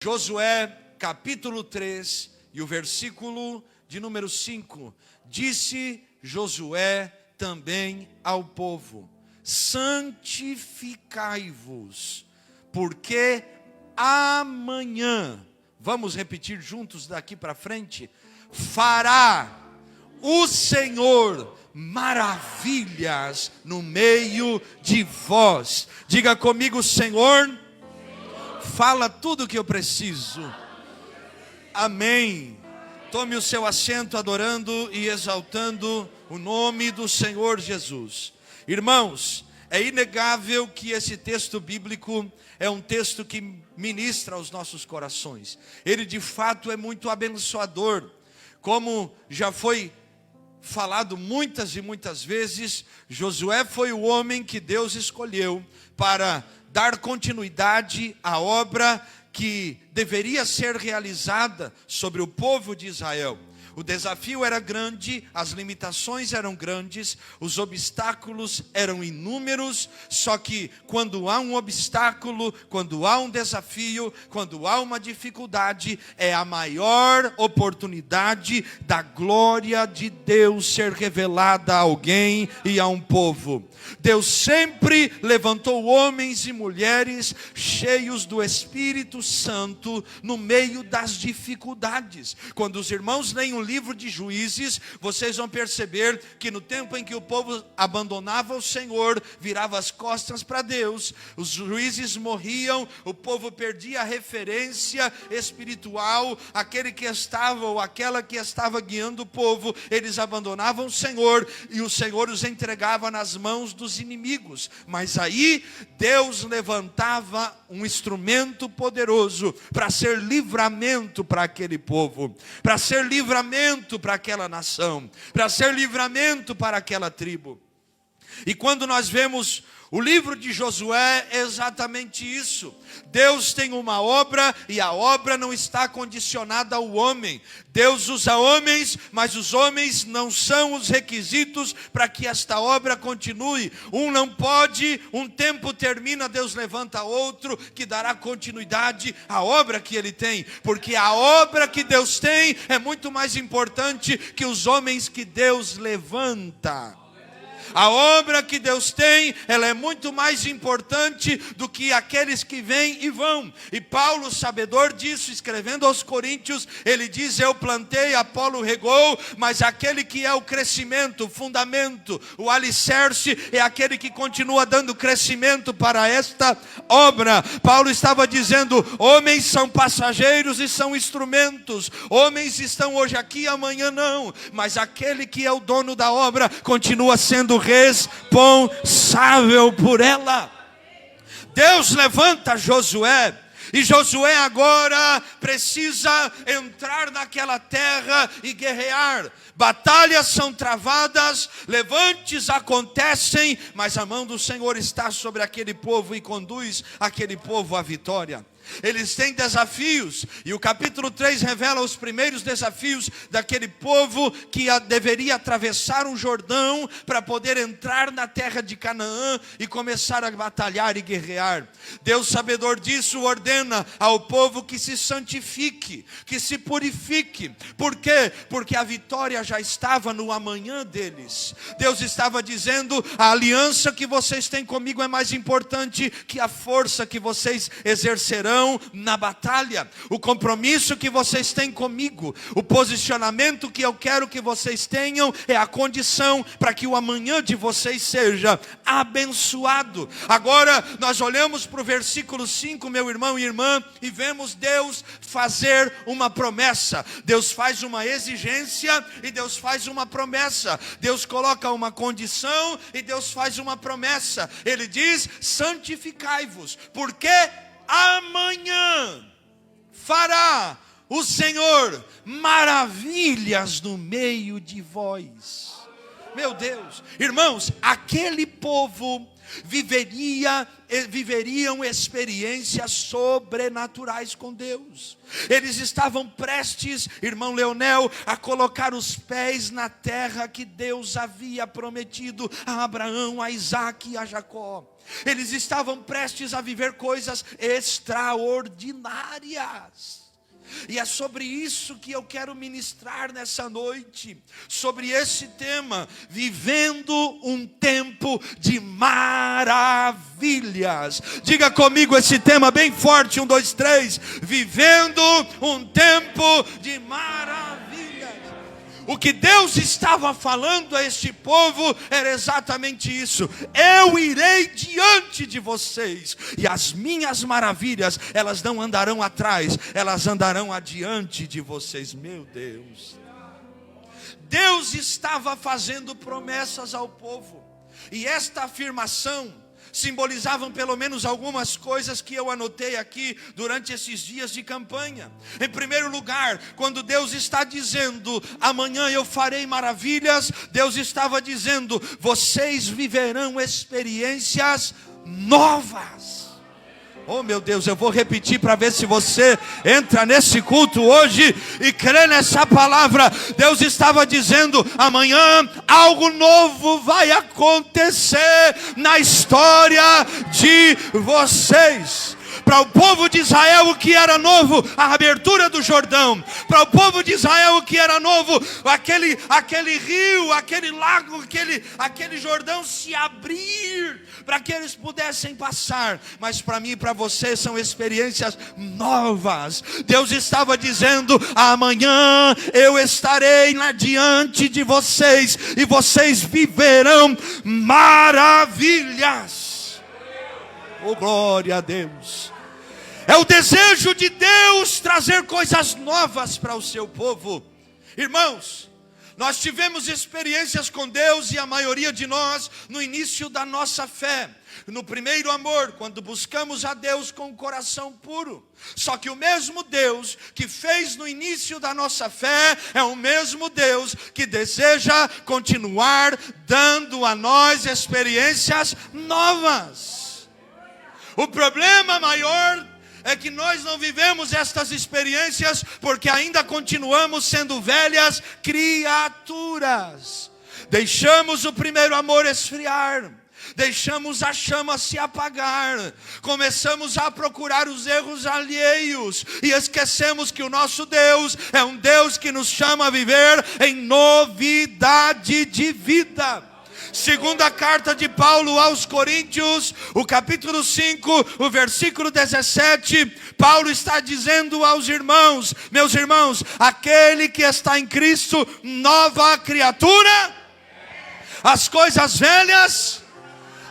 Josué capítulo 3 e o versículo de número 5. Disse Josué também ao povo: santificai-vos, porque amanhã, vamos repetir juntos daqui para frente, fará o Senhor maravilhas no meio de vós. Diga comigo: Senhor, fala tudo o que eu preciso. Amém. Tome o seu assento adorando e exaltando o nome do Senhor Jesus. Irmãos, é inegável que esse texto bíblico é um texto que ministra aos nossos corações. Ele de fato é muito abençoador. Como já foi falado muitas e muitas vezes, Josué foi o homem que Deus escolheu para dar continuidade à obra que deveria ser realizada sobre o povo de Israel. O desafio era grande, as limitações eram grandes, os obstáculos eram inúmeros. Só que quando há um obstáculo, quando há um desafio, quando há uma dificuldade, é a maior oportunidade da glória de Deus ser revelada a alguém e a um povo. Deus sempre levantou homens e mulheres cheios do Espírito Santo no meio das dificuldades. Quando os irmãos leem o livro de Juízes, vocês vão perceber que no tempo em que o povo abandonava o Senhor, virava as costas para Deus, os juízes morriam, o povo perdia a referência espiritual, aquele que estava ou aquela que estava guiando o povo, eles abandonavam o Senhor e o Senhor os entregava nas mãos dos inimigos. Mas aí Deus levantava um instrumento poderoso para ser livramento para aquele povo, para ser livramento para aquela nação, para ser livramento para aquela tribo. E quando nós vemos o livro de Josué, é exatamente isso. Deus tem uma obra e a obra não está condicionada ao homem. Deus usa homens, mas os homens não são os requisitos para que esta obra continue. Um não pode, um tempo termina, Deus levanta outro que dará continuidade à obra que ele tem. Porque a obra que Deus tem é muito mais importante que os homens que Deus levanta. A obra que Deus tem, ela é muito mais importante do que aqueles que vêm e vão. E Paulo, sabedor disso, escrevendo aos Coríntios, ele diz: eu plantei, Apolo regou, mas aquele que é o crescimento, o fundamento, o alicerce, é aquele que continua dando crescimento para esta obra. Paulo estava dizendo: homens são passageiros e são instrumentos, homens estão hoje aqui, amanhã não, mas aquele que é o dono da obra continua sendo responsável por ela. Deus levanta Josué, e Josué agora precisa entrar naquela terra e guerrear. Batalhas são travadas, levantes acontecem, mas a mão do Senhor está sobre aquele povo e conduz aquele povo à vitória. Eles têm desafios, e o capítulo 3 revela os primeiros desafios daquele povo que deveria atravessar o Jordão para poder entrar na terra de Canaã e começar a batalhar e guerrear. Deus, sabedor disso, ordena ao povo que se santifique, que se purifique. Por quê? Porque a vitória já estava no amanhã deles. Deus estava dizendo: a aliança que vocês têm comigo é mais importante que a força que vocês exercerão na batalha. O compromisso que vocês têm comigo, o posicionamento que eu quero que vocês tenham, é a condição para que o amanhã de vocês seja abençoado. Agora nós olhamos para o versículo 5, meu irmão e irmã, e vemos Deus fazer uma promessa. Deus faz uma exigência e Deus faz uma promessa. Deus coloca uma condição e Deus faz uma promessa. Ele diz: santificai-vos, porque amanhã fará o Senhor maravilhas no meio de vós. Meu Deus, irmãos, aquele povo viveriam experiências sobrenaturais com Deus. Eles estavam prestes, irmão Leonel, a colocar os pés na terra que Deus havia prometido a Abraão, a Isaac e a Jacó. Eles estavam prestes a viver coisas extraordinárias. E é sobre isso que eu quero ministrar nessa noite, sobre esse tema, vivendo um tempo de maravilhas. Diga comigo esse tema bem forte, 1, 2, 3, vivendo um tempo de maravilhas. O que Deus estava falando a este povo era exatamente isso: eu irei diante de vocês, e as minhas maravilhas, elas não andarão atrás, elas andarão adiante de vocês. Meu Deus, Deus estava fazendo promessas ao povo, e esta afirmação simbolizavam pelo menos algumas coisas que eu anotei aqui durante esses dias de campanha. Em primeiro lugar, quando Deus está dizendo, amanhã eu farei maravilhas, Deus estava dizendo, vocês viverão experiências novas. Oh meu Deus, eu vou repetir para ver se você entra nesse culto hoje e crê nessa palavra. Deus estava dizendo, amanhã algo novo vai acontecer na história de vocês. Para o povo de Israel o que era novo? A abertura do Jordão. Para o povo de Israel o que era novo? Aquele rio, aquele lago, aquele Jordão se abrir para que eles pudessem passar. Mas para mim e para você são experiências novas. Deus estava dizendo, amanhã eu estarei diante de vocês e vocês viverão maravilhas. Oh, glória a Deus. É o desejo de Deus trazer coisas novas para o seu povo. Irmãos, nós tivemos experiências com Deus, e a maioria de nós no início da nossa fé, no primeiro amor, quando buscamos a Deus com o coração puro. Só que o mesmo Deus que fez no início da nossa fé é o mesmo Deus que deseja continuar dando a nós experiências novas. O problema maior é que nós não vivemos estas experiências porque ainda continuamos sendo velhas criaturas. Deixamos o primeiro amor esfriar, deixamos a chama se apagar, começamos a procurar os erros alheios e esquecemos que o nosso Deus é um Deus que nos chama a viver em novidade de vida. Segunda carta de Paulo aos Coríntios, o capítulo 5, o versículo 17, Paulo está dizendo aos irmãos, meus irmãos, aquele que está em Cristo, nova criatura, as coisas velhas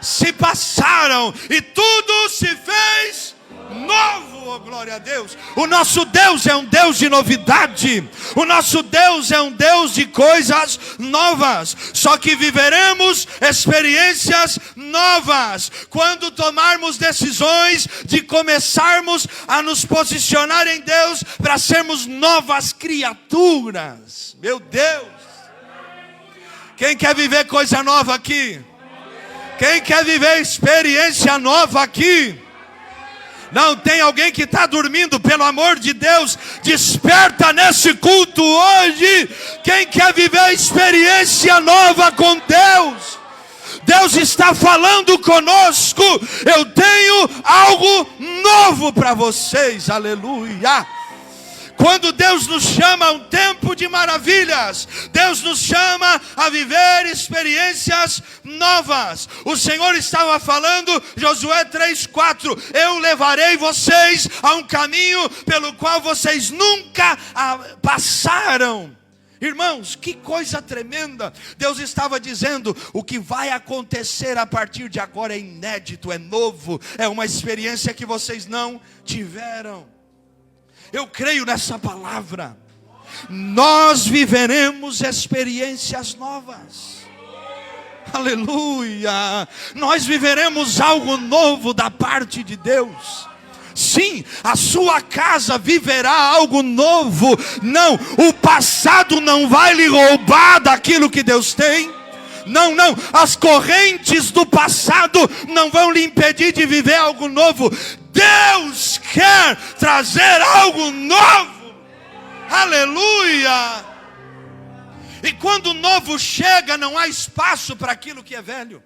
se passaram e tudo se fez novo. Oh, glória a Deus. O nosso Deus é um Deus de novidade. O nosso Deus é um Deus de coisas novas. Só que viveremos experiências novas quando tomarmos decisões de começarmos a nos posicionar em Deus para sermos novas criaturas. Meu Deus. Quem quer viver coisa nova aqui? Quem quer viver experiência nova aqui? Não tem alguém que está dormindo, pelo amor de Deus, desperta nesse culto hoje. Quem quer viver experiência nova com Deus? Deus está falando conosco. Eu tenho algo novo para vocês, aleluia. Quando Deus nos chama a um tempo de maravilhas, Deus nos chama a viver experiências novas. O Senhor estava falando, Josué 3:4, eu levarei vocês a um caminho pelo qual vocês nunca passaram. Irmãos, que coisa tremenda. Deus estava dizendo, o que vai acontecer a partir de agora é inédito, é novo, é uma experiência que vocês não tiveram. Eu creio nessa palavra. Nós viveremos experiências novas. Aleluia. Nós viveremos algo novo da parte de Deus. Sim, a sua casa viverá algo novo. Não, o passado não vai lhe roubar daquilo que Deus tem. Não, não, as correntes do passado não vão lhe impedir de viver algo novo. Deus quer trazer algo novo. Aleluia! E quando o novo chega, não há espaço para aquilo que é velho.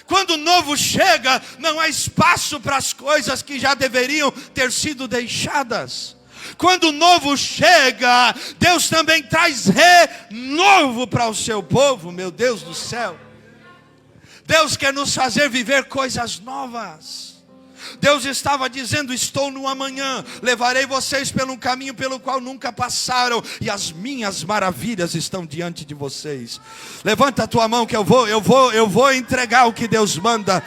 Quando o novo chega, não há espaço para as coisas que já deveriam ter sido deixadas. Quando o novo chega, Deus também traz renovo para o seu povo, meu Deus do céu. Deus quer nos fazer viver coisas novas. Deus estava dizendo: estou no amanhã, levarei vocês pelo um caminho pelo qual nunca passaram, e as minhas maravilhas estão diante de vocês. Levanta a tua mão que eu vou entregar o que Deus manda.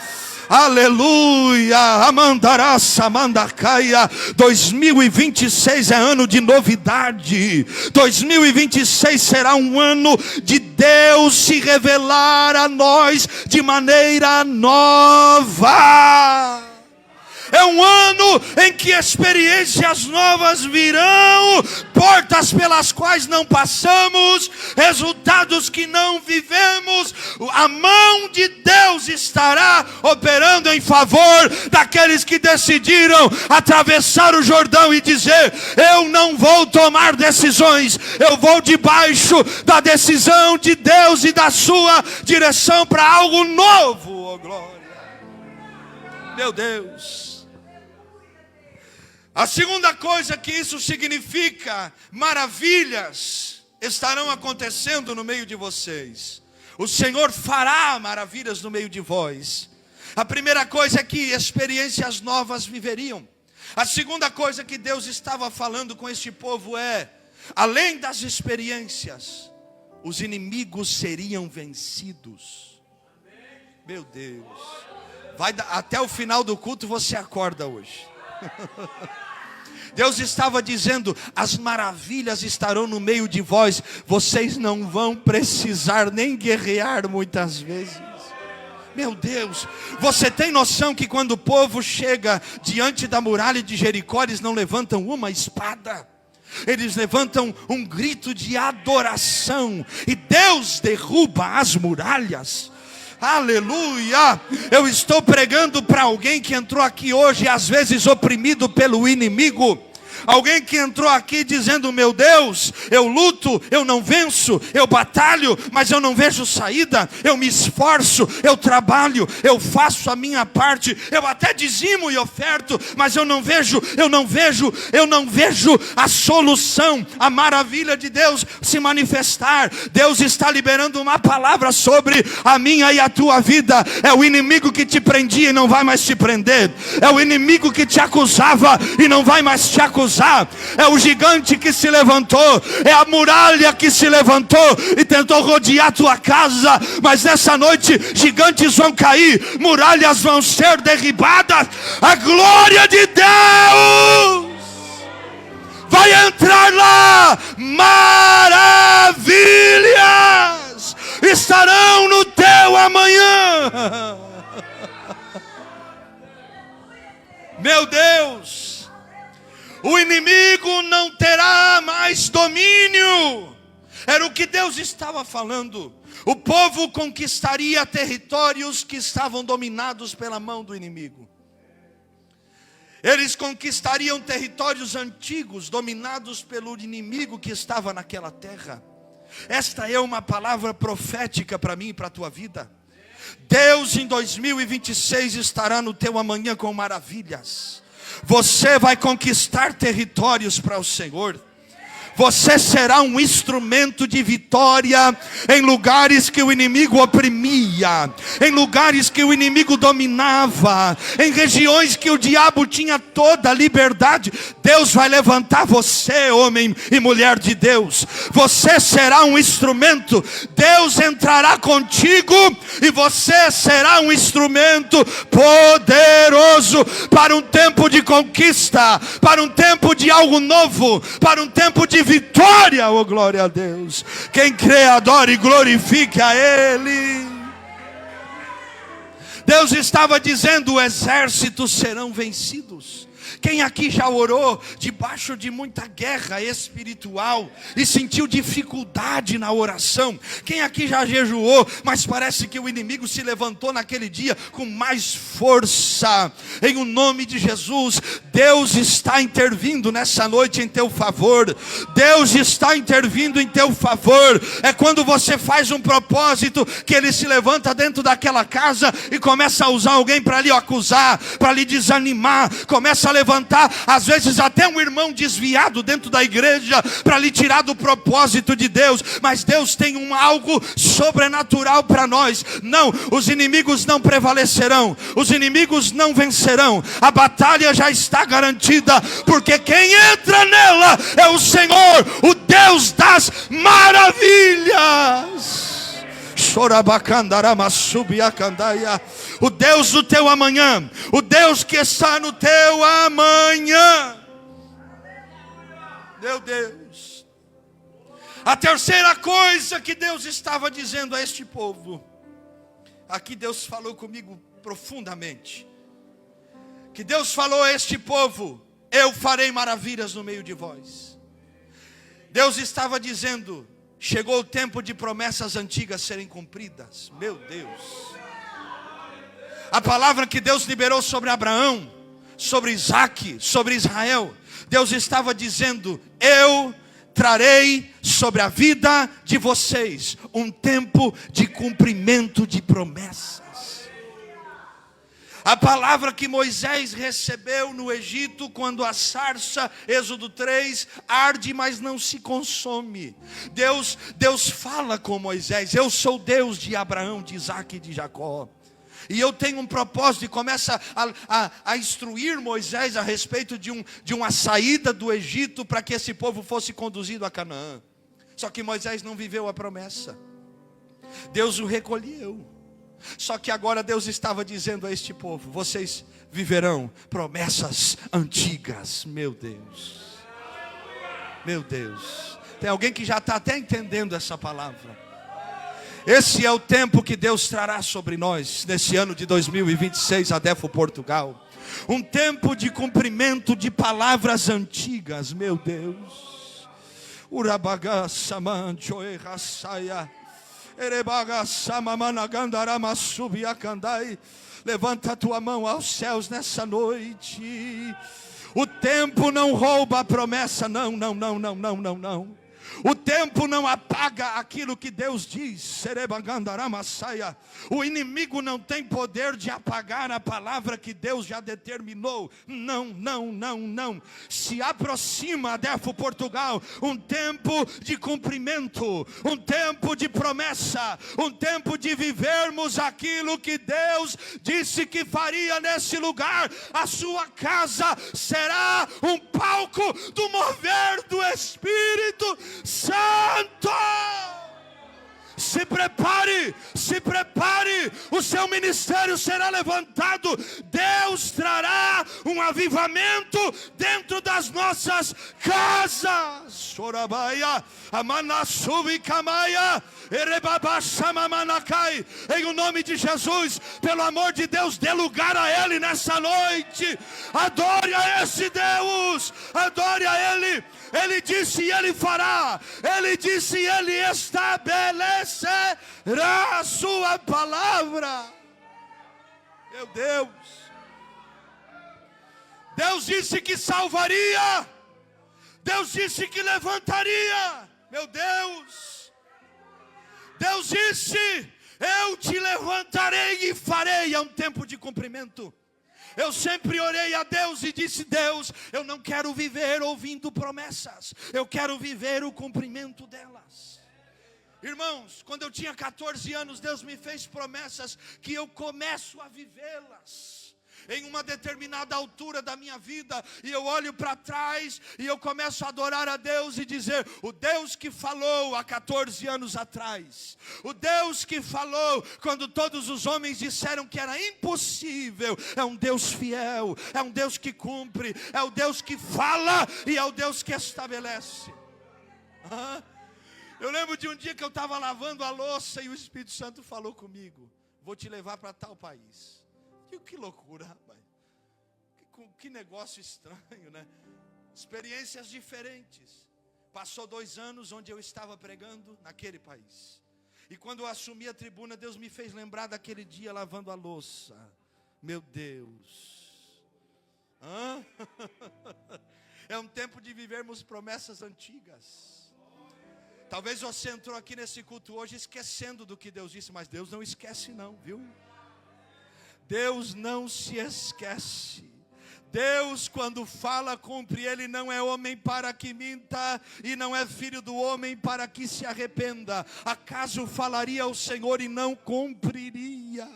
Aleluia, amandaraça, amandacaia. 2026 é ano de novidade. 2026 será um ano de Deus se revelar a nós de maneira nova. É um ano em que experiências novas virão, portas pelas quais não passamos, resultados que não vivemos. A mão de Deus estará operando em favor daqueles que decidiram atravessar o Jordão e dizer: eu não vou tomar decisões, eu vou debaixo da decisão de Deus e da sua direção para algo novo. Oh, glória! Meu Deus! A segunda coisa que isso significa: maravilhas estarão acontecendo no meio de vocês. O Senhor fará maravilhas no meio de vós. A primeira coisa é que experiências novas viveriam. A segunda coisa que Deus estava falando com este povo é: além das experiências, os inimigos seriam vencidos. Meu Deus, até o final do culto você acorda hoje. Deus estava dizendo: as maravilhas estarão no meio de vós. Vocês não vão precisar nem guerrear muitas vezes. Meu Deus, você tem noção que quando o povo chega diante da muralha de Jericó, eles não levantam uma espada, eles levantam um grito de adoração, e Deus derruba as muralhas. Aleluia! Eu estou pregando para alguém que entrou aqui hoje, às vezes oprimido pelo inimigo. Alguém que entrou aqui dizendo: meu Deus, eu luto, eu não venço, eu batalho, mas eu não vejo saída. Eu me esforço, eu trabalho, eu faço a minha parte, eu até dizimo e oferto, mas eu não vejo a solução, a maravilha de Deus se manifestar. Deus está liberando uma palavra sobre a minha e a tua vida. É o inimigo que te prendia e não vai mais te prender. É o inimigo que te acusava e não vai mais te acusar. É o gigante que se levantou, é a muralha que se levantou e tentou rodear a tua casa, mas nessa noite gigantes vão cair, muralhas vão ser derribadas. A glória de Deus vai entrar lá. Maravilhas estarão no teu amanhã. Meu Deus, o inimigo não terá mais domínio. Era o que Deus estava falando. O povo conquistaria territórios que estavam dominados pela mão do inimigo. Eles conquistariam territórios antigos, dominados pelo inimigo que estava naquela terra. Esta é uma palavra profética para mim e para a tua vida. Deus em 2026 estará no teu amanhã com maravilhas. Você vai conquistar territórios para o Senhor. Você será um instrumento de vitória em lugares que o inimigo oprimia, em lugares que o inimigo dominava, em regiões que o diabo tinha toda a liberdade. Deus vai levantar você, homem e mulher de Deus. Você será um instrumento. Deus entrará contigo e você será um instrumento poderoso para um tempo de conquista, para um tempo de algo novo, para um tempo de vitória. Oh, glória a Deus. Quem crê, adore e glorifique a Ele. Deus estava dizendo: exércitos serão vencidos. Quem aqui já orou debaixo de muita guerra espiritual e sentiu dificuldade na oração? Quem aqui já jejuou, mas parece que o inimigo se levantou naquele dia com mais força? Em o nome de Jesus, Deus está intervindo nessa noite em teu favor. Deus está intervindo em teu favor. É quando você faz um propósito que ele se levanta dentro daquela casa e começa a usar alguém para lhe acusar, para lhe desanimar, começa a levantar, às vezes até um irmão desviado dentro da igreja, para lhe tirar do propósito de Deus. Mas Deus tem algo sobrenatural para nós. Não, os inimigos não prevalecerão, os inimigos não vencerão, a batalha já está garantida, porque quem entra nela é o Senhor, o Deus das maravilhas. O Deus do teu amanhã, o Deus que está no teu amanhã. Meu Deus. A terceira coisa que Deus estava dizendo a este povo, aqui Deus falou comigo profundamente, que Deus falou a este povo: eu farei maravilhas no meio de vós. Deus estava dizendo: chegou o tempo de promessas antigas serem cumpridas. Meu Deus. A palavra que Deus liberou sobre Abraão, sobre Isaac, sobre Israel, Deus estava dizendo: eu trarei sobre a vida de vocês um tempo de cumprimento de promessas. A palavra que Moisés recebeu no Egito, quando a sarça, Êxodo 3, arde, mas não se consome. Deus fala com Moisés: eu sou Deus de Abraão, de Isaac e de Jacó. E eu tenho um propósito, e começa a instruir Moisés a respeito de uma saída do Egito, para que esse povo fosse conduzido a Canaã. Só que Moisés não viveu a promessa. Deus o recolheu. Só que agora Deus estava dizendo a este povo: vocês viverão promessas antigas. Meu Deus. Meu Deus. Tem alguém que já está até entendendo essa palavra. Esse é o tempo que Deus trará sobre nós nesse ano de 2026, a Defo Portugal. Um tempo de cumprimento de palavras antigas. Meu Deus. Levanta a tua mão aos céus nessa noite. O tempo não rouba a promessa. Não. O tempo não apaga aquilo que Deus diz. O inimigo não tem poder de apagar a palavra que Deus já determinou. Não. Se aproxima, Defo Portugal, um tempo de cumprimento, um tempo de promessa, um tempo de vivermos aquilo que Deus disse que faria nesse lugar. A sua casa será um palco do mover do Espírito Santo. Se prepare, o seu ministério será levantado. Deus trará um avivamento dentro das nossas casas. Sorabaia, Amanasubi Kamaia, Erebabashamamanakai. Em o nome de Jesus, pelo amor de Deus, dê lugar a Ele nessa noite. Adore a esse Deus, adore a Ele. Ele disse e Ele fará. Ele disse e Ele estabelecerá a sua palavra. Meu Deus. Deus disse que salvaria. Deus disse que levantaria. Meu Deus. Deus disse: eu te levantarei e farei. É um tempo de cumprimento. Eu sempre orei a Deus e disse: Deus, eu não quero viver ouvindo promessas, eu quero viver o cumprimento delas. Irmãos, quando eu tinha 14 anos, Deus me fez promessas que eu começo a vivê-las em uma determinada altura da minha vida, e eu olho para trás e eu começo a adorar a Deus e dizer: o Deus que falou há 14 anos atrás, o Deus que falou quando todos os homens disseram que era impossível, é um Deus fiel, é um Deus que cumpre, é o Deus que fala e é o Deus que estabelece. Eu lembro de um dia que eu estava lavando a louça e o Espírito Santo falou comigo: vou te levar para tal país. Que loucura, rapaz. Que Que negócio estranho, né? Experiências diferentes. Passou 2 anos onde eu estava pregando naquele país. E quando eu assumi a tribuna, Deus me fez lembrar daquele dia lavando a louça. Meu Deus. Hã? É um tempo de vivermos promessas antigas. Talvez você entrou aqui nesse culto hoje esquecendo do que Deus disse, mas Deus não esquece não, viu? Deus não se esquece. Deus, quando fala, cumpre. Ele não é homem para que minta, e não é filho do homem para que se arrependa. Acaso falaria ao Senhor e não cumpriria?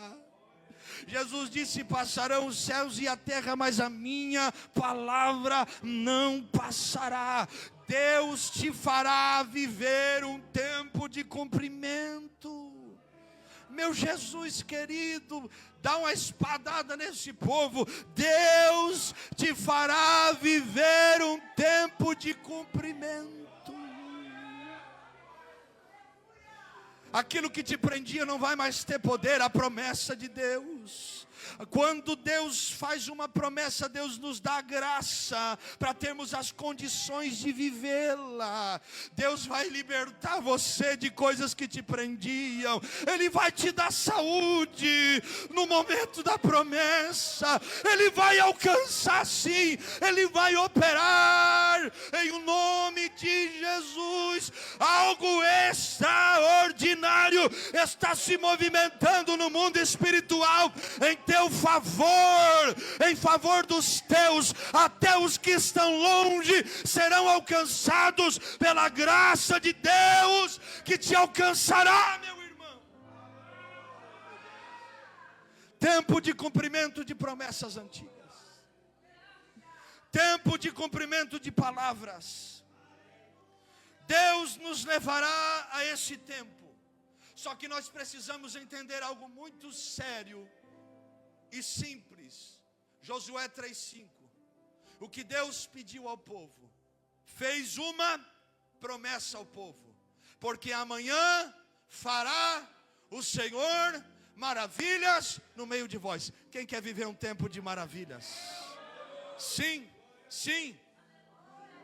Jesus disse: passarão os céus e a terra, mas a minha palavra não passará. Deus te fará viver um tempo de cumprimento. Meu Jesus querido, dá uma espadada nesse povo. Deus te fará viver um tempo de cumprimento. Aquilo que te prendia não vai mais ter poder. A promessa de Deus. Quando Deus faz uma promessa, Deus nos dá graça para termos as condições de vivê-la. Deus vai libertar você de coisas que te prendiam. Ele vai te dar saúde no momento da promessa. Ele vai alcançar sim. Ele vai operar em o nome de Jesus. Algo extraordinário está se movimentando no mundo espiritual em teu favor, em favor dos teus. Até os que estão longe serão alcançados pela graça de Deus que te alcançará, meu irmão. Tempo de cumprimento de promessas antigas, tempo de cumprimento de palavras. Deus nos levará a esse tempo. Só que nós precisamos entender algo muito sério e simples. Josué 3:5. O que Deus pediu ao povo, fez uma promessa ao povo, porque amanhã fará o Senhor maravilhas no meio de vós. Quem quer viver um tempo de maravilhas? Sim, sim.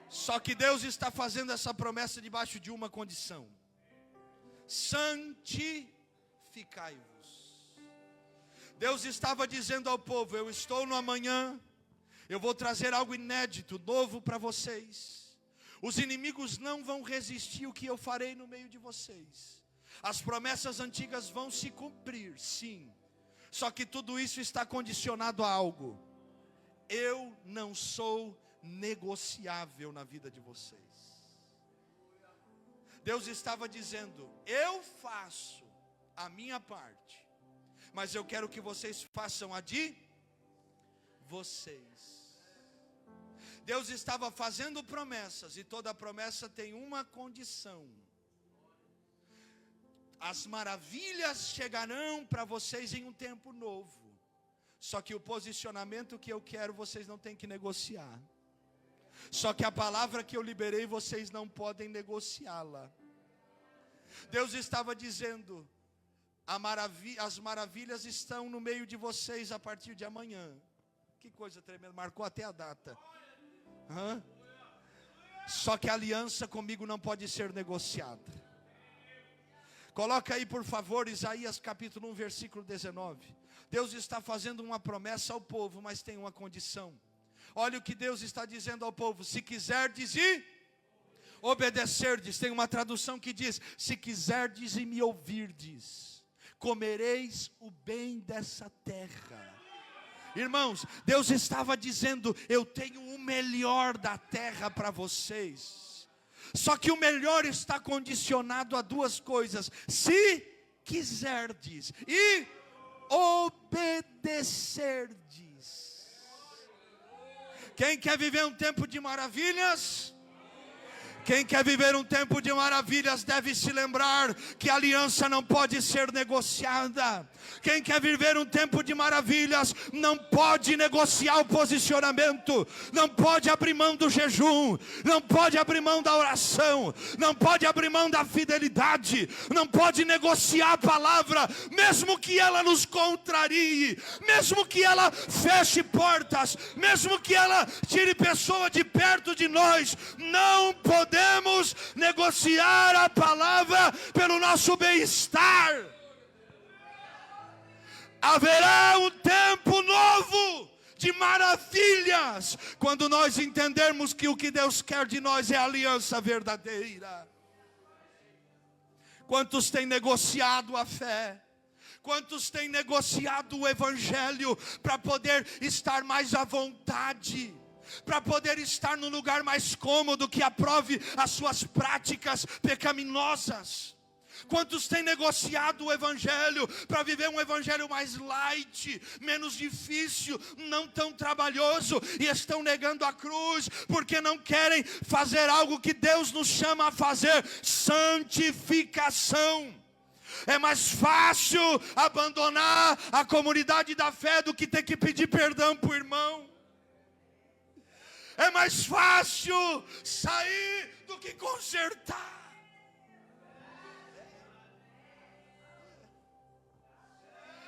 Só que Deus está fazendo essa promessa debaixo de uma condição: santificai-vos. Deus estava dizendo ao povo: eu estou no amanhã, eu vou trazer algo inédito, novo para vocês. Os inimigos não vão resistir o que eu farei no meio de vocês. As promessas antigas vão se cumprir, sim. Só que tudo isso está condicionado a algo. Eu não sou negociável na vida de vocês. Deus estava dizendo: eu faço a minha parte, mas eu quero que vocês façam a de vocês. Deus estava fazendo promessas, e toda promessa tem uma condição: as maravilhas chegarão para vocês em um tempo novo. Só que o posicionamento que eu quero, vocês não têm que negociar. Só que a palavra que eu liberei, vocês não podem negociá-la. Deus estava dizendo: as maravilhas estão no meio de vocês a partir de amanhã. Que coisa tremenda, marcou até a data. Só que a aliança comigo não pode ser negociada. Coloca aí por favor Isaías capítulo 1 versículo 19. Deus está fazendo uma promessa ao povo, mas tem uma condição. Olha o que Deus está dizendo ao povo: se quiserdes e obedecerdes. Tem uma tradução que diz: se quiserdes e me ouvirdes, comereis o bem dessa terra. Irmãos, Deus estava dizendo: eu tenho o melhor da terra para vocês. Só que o melhor está condicionado a duas coisas: se quiserdes e obedecerdes. Quem quer viver um tempo de maravilhas? Quem quer viver um tempo de maravilhas deve se lembrar que a aliança não pode ser negociada. Quem quer viver um tempo de maravilhas não pode negociar o posicionamento, não pode abrir mão do jejum, não pode abrir mão da oração, não pode abrir mão da fidelidade, não pode negociar a palavra, mesmo que ela nos contrarie, mesmo que ela feche portas, mesmo que ela tire pessoa de perto de nós. Não podemos negociar a palavra pelo nosso bem-estar. Haverá um tempo novo de maravilhas, quando nós entendermos que o que Deus quer de nós é a aliança verdadeira. Quantos têm negociado a fé? Quantos têm negociado o evangelho para poder estar mais à vontade? Para poder estar num lugar mais cômodo que aprove as suas práticas pecaminosas? Quantos têm negociado o evangelho para viver um evangelho mais light, menos difícil, não tão trabalhoso, e estão negando a cruz porque não querem fazer algo que Deus nos chama a fazer: santificação. É mais fácil abandonar a comunidade da fé do que ter que pedir perdão para o irmão. É mais fácil sair do que consertar.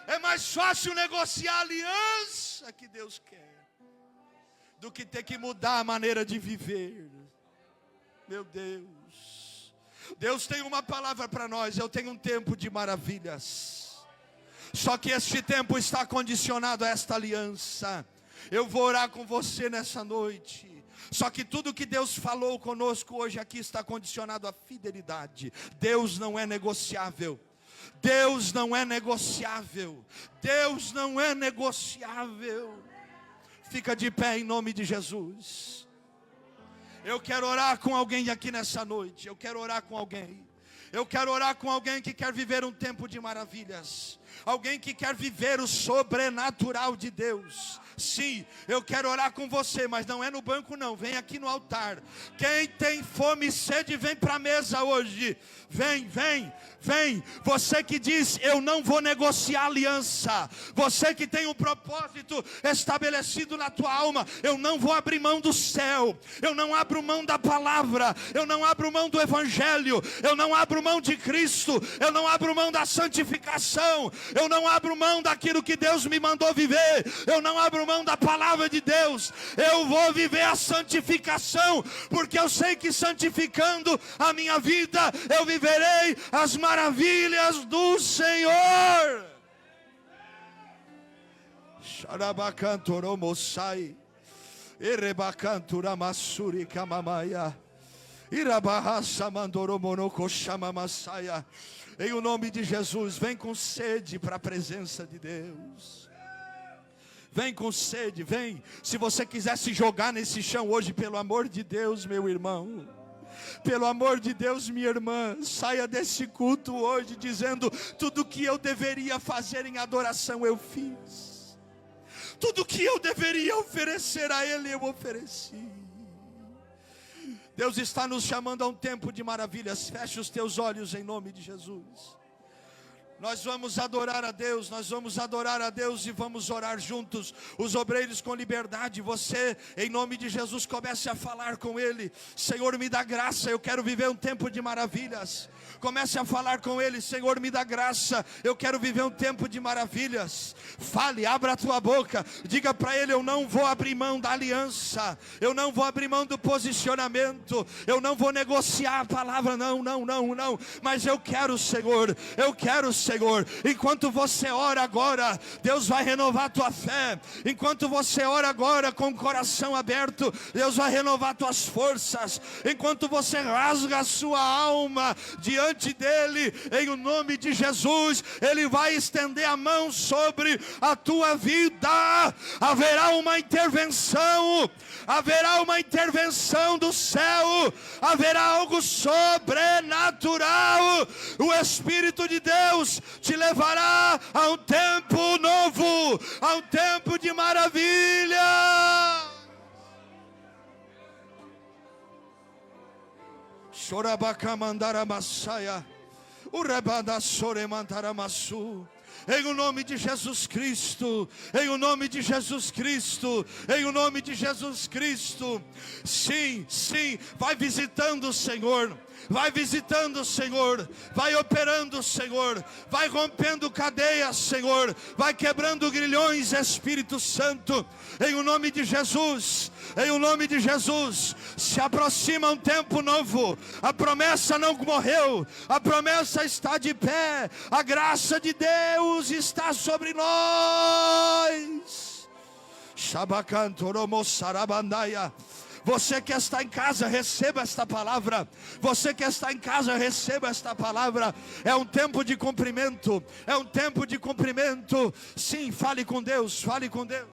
É mais fácil negociar a aliança que Deus quer do que ter que mudar a maneira de viver. Meu Deus, Deus tem uma palavra para nós. Eu tenho um tempo de maravilhas, só que este tempo está condicionado a esta aliança. Eu vou orar com você nessa noite, só que tudo que Deus falou conosco hoje aqui está condicionado à fidelidade. Deus não é negociável. Deus não é negociável. Deus não é negociável. Fica de pé em nome de Jesus. Eu quero orar com alguém aqui nessa noite. Eu quero orar com alguém. Eu quero orar com alguém que quer viver um tempo de maravilhas. Alguém que quer viver o sobrenatural de Deus. Sim, eu quero orar com você, mas não é no banco não, vem aqui no altar. Quem tem fome e sede, vem para a mesa hoje. Vem, vem, vem. Você que diz: eu não vou negociar aliança. Você que tem um propósito estabelecido na tua alma: eu não vou abrir mão do céu. Eu não abro mão da palavra. Eu não abro mão do evangelho. Eu não abro mão de Cristo. Eu não abro mão da santificação. Eu não abro mão daquilo que Deus me mandou viver. Eu não abro mão da palavra de Deus. Eu vou viver a santificação, porque eu sei que santificando a minha vida, eu viverei as maravilhas do Senhor. Xarabacantoromosai, Erebacanturamassuri Kamamaya, Irabahassa Mandoromonocochamamasaia. Em o nome de Jesus, vem com sede para a presença de Deus. Vem com sede, vem. Se você quiser se jogar nesse chão hoje, pelo amor de Deus, meu irmão, pelo amor de Deus, minha irmã, saia desse culto hoje dizendo: tudo que eu deveria fazer em adoração eu fiz. Tudo que eu deveria oferecer a Ele eu ofereci. Deus está nos chamando a um tempo de maravilhas. Feche os teus olhos em nome de Jesus. Nós vamos adorar a Deus, nós vamos adorar a Deus e vamos orar juntos. Os obreiros com liberdade, você, em nome de Jesus, comece a falar com Ele. Senhor, me dá graça, eu quero viver um tempo de maravilhas. Comece a falar com Ele: Senhor, me dá graça, eu quero viver um tempo de maravilhas. Fale, abra a tua boca, diga para Ele: eu não vou abrir mão da aliança, eu não vou abrir mão do posicionamento, eu não vou negociar a palavra, não, mas eu quero, Senhor, Senhor. Enquanto você ora agora, Deus vai renovar a tua fé. Enquanto você ora agora com o coração aberto, Deus vai renovar tuas forças. Enquanto você rasga a sua alma diante dEle, em o nome de Jesus, Ele vai estender a mão sobre a tua vida. Haverá uma intervenção do céu, haverá algo sobrenatural. O Espírito de Deus te levará a um tempo novo, a um tempo de maravilha. Chorabacamandaramassaia. Urebadassoremantaramasu. Em o nome de Jesus Cristo, em o nome de Jesus Cristo, em o nome de Jesus Cristo. Sim, sim, vai visitando o Senhor. Vai visitando o Senhor, vai operando o Senhor, vai rompendo cadeias, Senhor, vai quebrando grilhões, Espírito Santo, em o nome de Jesus, em o nome de Jesus. Se aproxima um tempo novo, a promessa não morreu, a promessa está de pé, a graça de Deus está sobre nós. Shabakantoromossarabandaia. Você que está em casa, receba esta palavra. Você que está em casa, receba esta palavra. É um tempo de cumprimento. É um tempo de cumprimento. Sim, fale com Deus, fale com Deus.